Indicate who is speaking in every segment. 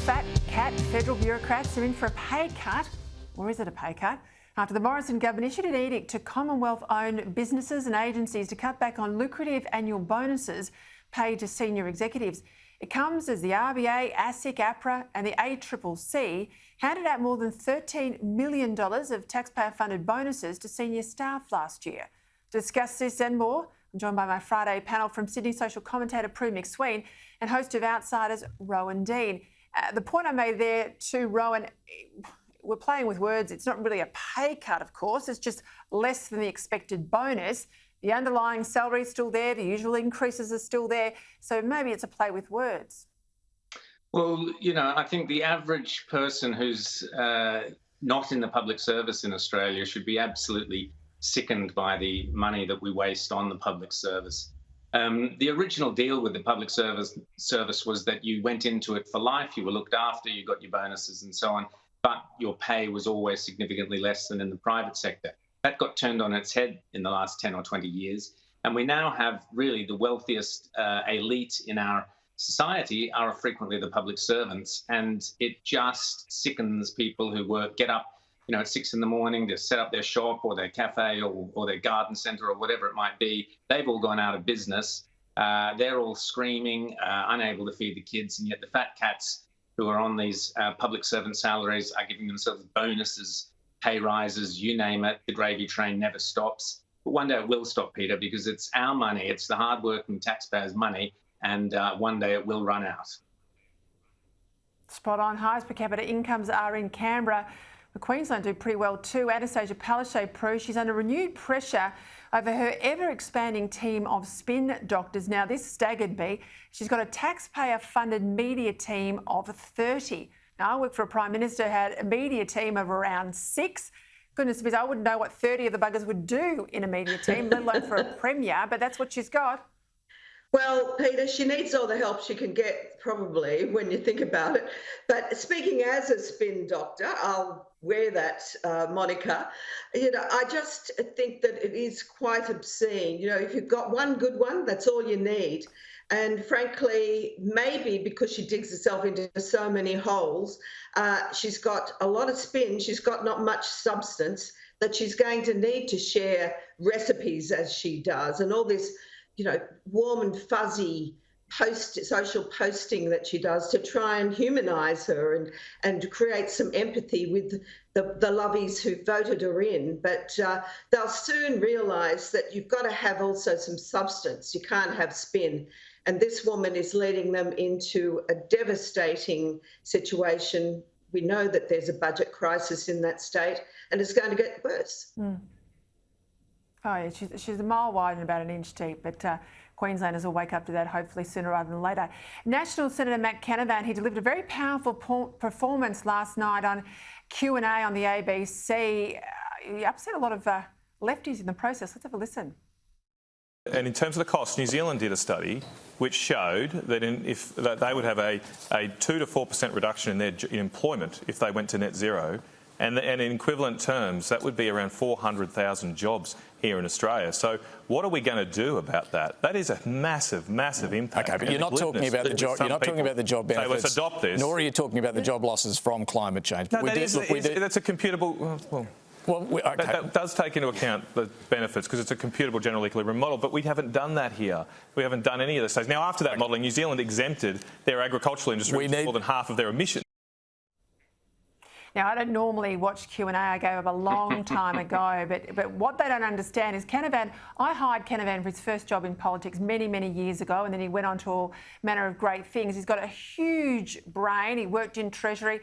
Speaker 1: fat cat federal bureaucrats are in for a pay cut, or is it a pay cut? After the Morrison government issued an edict to Commonwealth-owned businesses and agencies to cut back on lucrative annual bonuses paid to senior executives. It comes as the RBA, ASIC, APRA and the ACCC handed out more than $13 million of taxpayer-funded bonuses to senior staff last year. To discuss this and more, I'm joined by my Friday panel from Sydney social commentator Prue McSween and host of Outsiders, Rowan Dean. The point I made there to Rowan, we're playing with words. It's not really a pay cut, of course. It's just less than the expected bonus. The underlying salary is still there. The usual increases are still there. So maybe it's a play with words.
Speaker 2: Well, I think the average person who's not in the public service in Australia should be absolutely sickened by the money that we waste on the public service. The original deal with the public service was that you went into it for life, you were looked after, you got your bonuses and so on, but your pay was always significantly less than in the private sector. That got turned on its head in the last 10 or 20 years. And we now have really the wealthiest elite in our society are frequently the public servants. And it just sickens people who get up at 6 a.m. to set up their shop or their cafe or their garden centre or whatever it might be. They've all gone out of business. They're all screaming, unable to feed the kids. And yet the fat cats who are on these public servant salaries are giving themselves bonuses, pay rises, you name it. The gravy train never stops. But one day it will stop, Peter, because it's our money. It's the hard-working taxpayers' money. And one day it will run out.
Speaker 1: Spot on. Highest per capita incomes are in Canberra. But Queensland do pretty well too. Anastasia Palaszczuk, she's under renewed pressure over her ever-expanding team of spin doctors. Now, this staggered me. She's got a taxpayer-funded media team of 30. Now, I work for a Prime Minister who had a media team of around 6. Goodness me, I wouldn't know what 30 of the buggers would do in a media team, let alone for a Premier, but that's what she's got.
Speaker 3: Well, Peter, she needs all the help she can get, probably, when you think about it. But speaking as a spin doctor, I'll wear that moniker. I just think that it is quite obscene. If you've got one good one, that's all you need. And frankly, maybe because she digs herself into so many holes, she's got a lot of spin, she's got not much substance, that she's going to need to share recipes as she does, and all this warm and fuzzy social posting that she does to try and humanise her and create some empathy with the lovies who voted her in. But they'll soon realise that you've got to have also some substance. You can't have spin. And this woman is leading them into a devastating situation. We know that there's a budget crisis in that state and it's going to get worse.
Speaker 1: Mm. Oh, yeah, she's a mile wide and about an inch deep, but Queenslanders will wake up to that hopefully sooner rather than later. National Senator Matt Canavan, he delivered a very powerful performance last night on Q&A on the ABC. He upset a lot of lefties in the process. Let's have a listen.
Speaker 4: And in terms of the cost, New Zealand did a study which showed that that they would have a 2 to 4% reduction in their employment if they went to net zero. And in equivalent terms, that would be around 400,000 jobs here in Australia. So what are we going to do about that? That is a massive, massive impact.
Speaker 5: Okay, but you're not talking about the job. You're not talking about the job benefits.
Speaker 4: So let's adopt this.
Speaker 5: Nor are you talking about the job losses from climate change.
Speaker 4: No, that's a computable. That does take into account the benefits because it's a computable general equilibrium model, but we haven't done that here. We haven't done any of this. Now, after that modelling, New Zealand exempted their agricultural industry more than half of their emissions.
Speaker 1: Now, I don't normally watch Q&A. I gave up a long time ago, but what they don't understand is Canavan, I hired Canavan for his first job in politics many, many years ago, and then he went on to all manner of great things. He's got a huge brain. He worked in Treasury.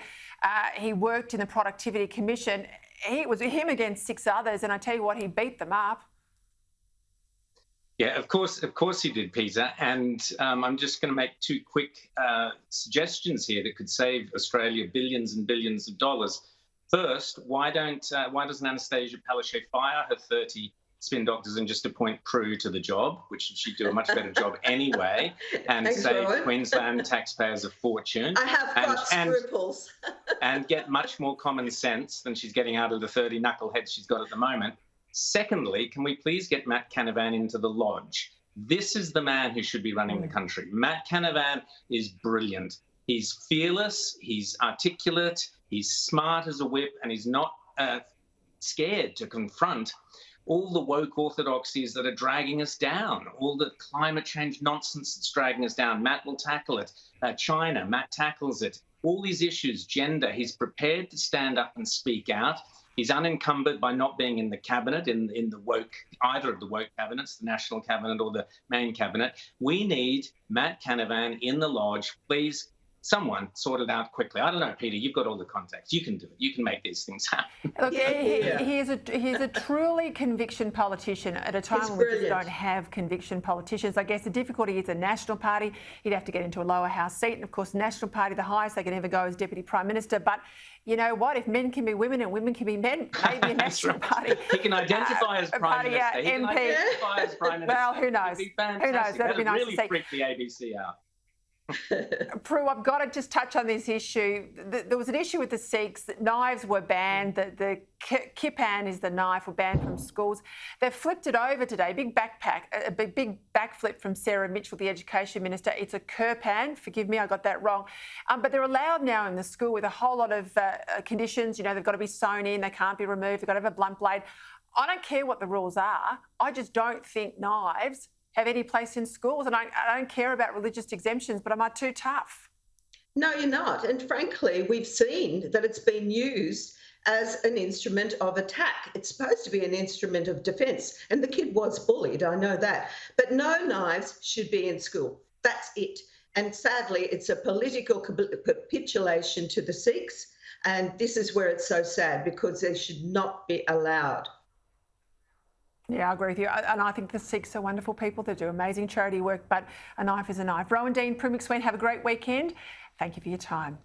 Speaker 1: He worked in the Productivity Commission. It was him against 6 others, and I tell you what, he beat them up.
Speaker 2: Yeah, of course he did, Peter. And I'm just going to make 2 quick suggestions here that could save Australia billions and billions of dollars. First, why doesn't Anastasia Palaszczuk fire her 30 spin doctors and just appoint Prue to the job, which she'd do a much better job anyway, and save Queensland taxpayers a fortune.
Speaker 3: I have got scruples.
Speaker 2: And get much more common sense than she's getting out of the 30 knuckleheads she's got at the moment. Secondly, can we please get Matt Canavan into the Lodge? This is the man who should be running the country. Matt Canavan is brilliant. He's fearless, he's articulate, he's smart as a whip, and he's not scared to confront all the woke orthodoxies that are dragging us down, all the climate change nonsense that's dragging us down. Matt will tackle it. China, Matt tackles it. All these issues, gender, he's prepared to stand up and speak out. He's unencumbered by not being in the cabinet, in the woke, either of the woke cabinets, the national cabinet or the main cabinet. We need Matt Canavan in the lodge. Please, someone sort it out quickly. I don't know, Peter, you've got all the contacts. You can do it. You can make these things happen.
Speaker 1: Look, he's a truly conviction politician at a time when we just don't have conviction politicians. I guess the difficulty is the National Party. He'd have to get into a lower house seat. And of course, the National Party, the highest they can ever go is Deputy Prime Minister. But you know what? If men can be women and women can be men, maybe a National Party.
Speaker 2: He can identify as Prime Minister. He can identify as Prime Minister.
Speaker 1: Well, who knows?
Speaker 2: Who knows?
Speaker 1: That'd be nice
Speaker 2: really
Speaker 1: to see.
Speaker 2: Freak the ABC out.
Speaker 1: Prue, I've got to just touch on this issue. There was an issue with the Sikhs that knives were banned. The kipan is the knife, were banned from schools. They've flipped it over today. Big backflip from Sarah Mitchell, the Education Minister. It's a kirpan. Forgive me, I got that wrong. But they're allowed now in the school with a whole lot of conditions. You know, they've got to be sewn in. They can't be removed. They've got to have a blunt blade. I don't care what the rules are. I just don't think knives have any place in schools. And I don't care about religious exemptions, but am I too tough?
Speaker 3: No, you're not. And frankly, we've seen that it's been used as an instrument of attack. It's supposed to be an instrument of defence. And the kid was bullied, I know that. But no knives should be in school. That's it. And sadly, it's a political capitulation to the Sikhs. And this is where it's so sad, because they should not be allowed.
Speaker 1: Yeah, I agree with you. And I think the Sikhs are wonderful people. They do amazing charity work, but a knife is a knife. Rowan Dean, Prue McSween, have a great weekend. Thank you for your time.